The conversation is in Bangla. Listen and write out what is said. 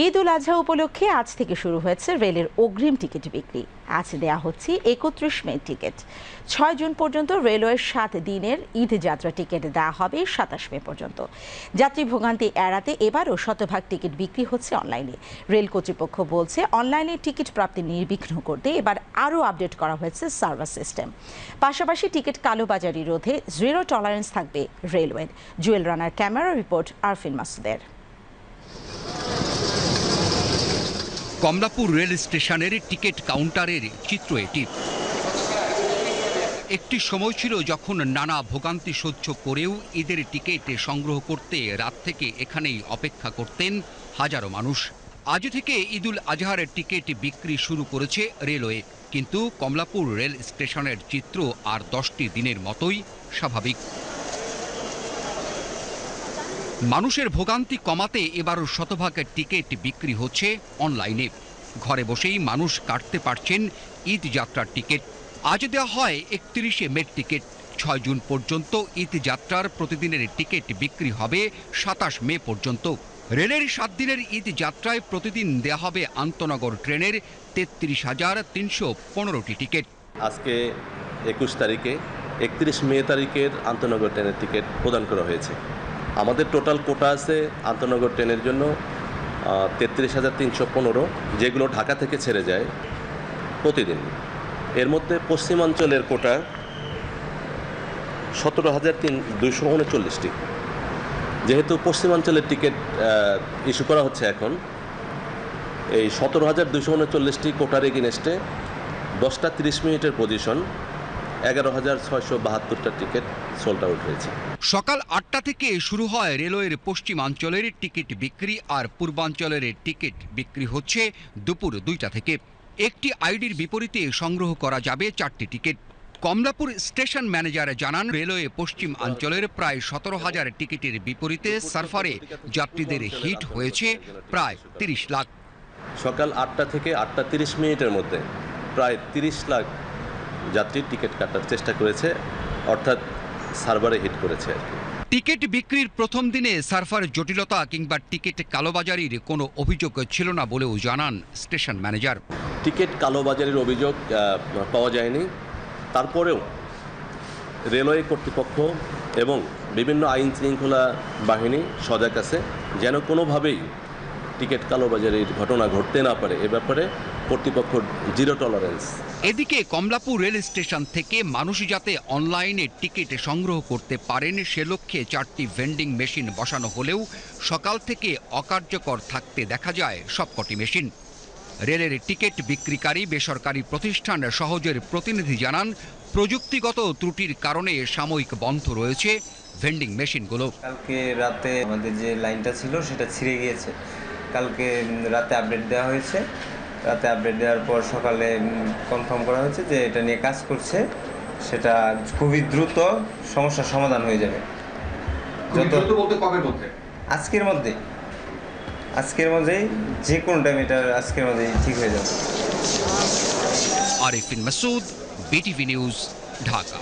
ঈদ উল আজহা উপলক্ষে আজ থেকে শুরু হয়েছে রেলের অগ্রিম টিকিট বিক্রি। আজ দেয়া হচ্ছে ৩১ মে টিকিট। ৬ জুন পর্যন্ত রেলওয়ের ৭ দিনের ঈদ যাত্রা টিকিট দেওয়া হবে ২৭ মে পর্যন্ত। যাত্রী ভোগান্তি এড়াতে এবারও শতভাগ টিকিট বিক্রি হচ্ছে অনলাইনে। রেল কর্তৃপক্ষ বলছে, অনলাইনে টিকিট প্রাপ্তি নির্বিঘ্ন করতে এবার আরও আপডেট করা হয়েছে সার্ভার সিস্টেম। পাশাপাশি টিকিট কালোবাজারি রোধে জিরো টলারেন্স থাকবে রেলওয়ের। জুয়েল রানার ক্যামেরা রিপোর্ট আরফিন মাসুদের। কমলাপুর রেল স্টেশনের টিকিট কাউন্টারের চিত্র এটি। একটি সময় ছিল যখন নানা ভোগান্তি সহ্য করেও ঈদের টিকিট সংগ্রহ করতে রাত থেকে এখানেই অপেক্ষা করতেন হাজারো মানুষ। আজ থেকে ঈদুল আজহার টিকিট বিক্রি শুরু করেছে রেলওয়ে, কিন্তু কমলাপুর রেল স্টেশনের চিত্র আর 10টি দিনের মতোই স্বাভাবিক। মানুষের ভোগান্তি কমাতে এবারও শতভাগ টিকিট বিক্রি হচ্ছে অনলাইনে। ঘরে বসেই মানুষ কাটতে পারছেন ঈদ যাত্রার টিকিট। আজ দেওয়া হয় ৩১ মে টিকিট। ৬ জুন পর্যন্ত ঈদ যাত্রার প্রতিদিনের টিকিট বিক্রি হবে ২৭ মে পর্যন্ত। রেলের ৭ দিনের ঈদ যাত্রায় প্রতিদিন দেওয়া হবে আন্তনগর ট্রেনের ৩৩,৩১৫টি টিকিট। আজকে ২১ তারিখে ৩১ মে তারিখের আন্তনগর ট্রেনের টিকিট প্রদান করা হয়েছে। আমাদের টোটাল কোটা আছে আন্তনগর ট্রেনের জন্য ৩৩,৩১৫, যেগুলো ঢাকা থেকে ছেড়ে যায় প্রতিদিন। এর মধ্যে পশ্চিমাঞ্চলের কোটা ১৭,২39টি। যেহেতু পশ্চিমাঞ্চলের টিকিট ইস্যু করা হচ্ছে এখন, এই ১৭,২39টি কোটার এগেইনস্টে 10টা 30 মিনিটের পজিশন ১১,৬৭২টা টিকিট সোল্ড আউট হয়েছে। সকাল ৮টা থেকে শুরু হয় রেলওয়ের পশ্চিমাঞ্চলের টিকিট বিক্রি, আর পূর্বাঞ্চলের টিকিট বিক্রি হচ্ছে দুপুর 2টা থেকে। একটি আইডির বিপরীতে সংগ্রহ করা যাবে 4টি টিকিট। কমলাপুর স্টেশন ম্যানেজার জানান, রেলওয়ে পশ্চিম অঞ্চলের প্রায় ১৭,০০০ টিকিটের বিপরীতে সার্ভারে যাত্রীদের হিট হয়েছে প্রায় ৩০ লাখ। সকাল ৮টা থেকে 8টা 30 মিনিটের মধ্যে প্রায় 30 লাখ যাত্রী টিকিট কাটার চেষ্টা করেছে, অর্থাৎ সার্ভারে হিট করেছে আর কি। টিকিট বিক্রির প্রথম দিনে সার্ভার জটিলতা কিংবা টিকিট কালোবাজারির কোনো অভিযোগ ছিল না বলেও জানান স্টেশন ম্যানেজার। টিকিট কালোবাজারির অভিযোগ পাওয়া যায়নি। তারপরেও রেলওয়ে কর্তৃপক্ষ এবং বিভিন্ন আইন শৃঙ্খলা বাহিনী সজাগ আছে, যেন কোনোভাবেই টিকিট কালোবাজারির ঘটনা ঘটতে না পারে, এ ব্যাপারে কর্তৃপক্ষ জিরো টলারেন্স। এদিকে কমলাপুর রেল স্টেশন থেকে মানুষ যাতে অনলাইনে টিকিট সংগ্রহ করতে পারেন সে লক্ষ্যে 4টি ভেন্ডিং মেশিন বসানো হলেও সকাল থেকে অকার্যকর থাকতে দেখা যায় সবকটি মেশিন। রেলের টিকিট বিক্রিকারী বেসরকারি প্রতিষ্ঠান সহজের প্রতিনিধি জানান, প্রযুক্তিগত ত্রুটির কারণে সাময়িক বন্ধ রয়েছে ভেন্ডিং মেশিনগুলো। কালকে রাতে আমাদের যে লাইনটা ছিল সেটা ছিঁড়ে গিয়েছে। কালকে রাতে আপডেট দেওয়া হয়েছে। রাতে আপডেট দেওয়ার পর সকালে কনফার্ম করা হয়েছে যে এটা নিয়ে কাজ করছে, সেটা খুবই দ্রুত সমস্যার সমাধান হয়ে যাবে। আজকের মধ্যেই যে কোনো টাইম এটা আজকের মধ্যেই ঠিক হয়ে যাবে। Arifin Masud, BTV news, Dhaka.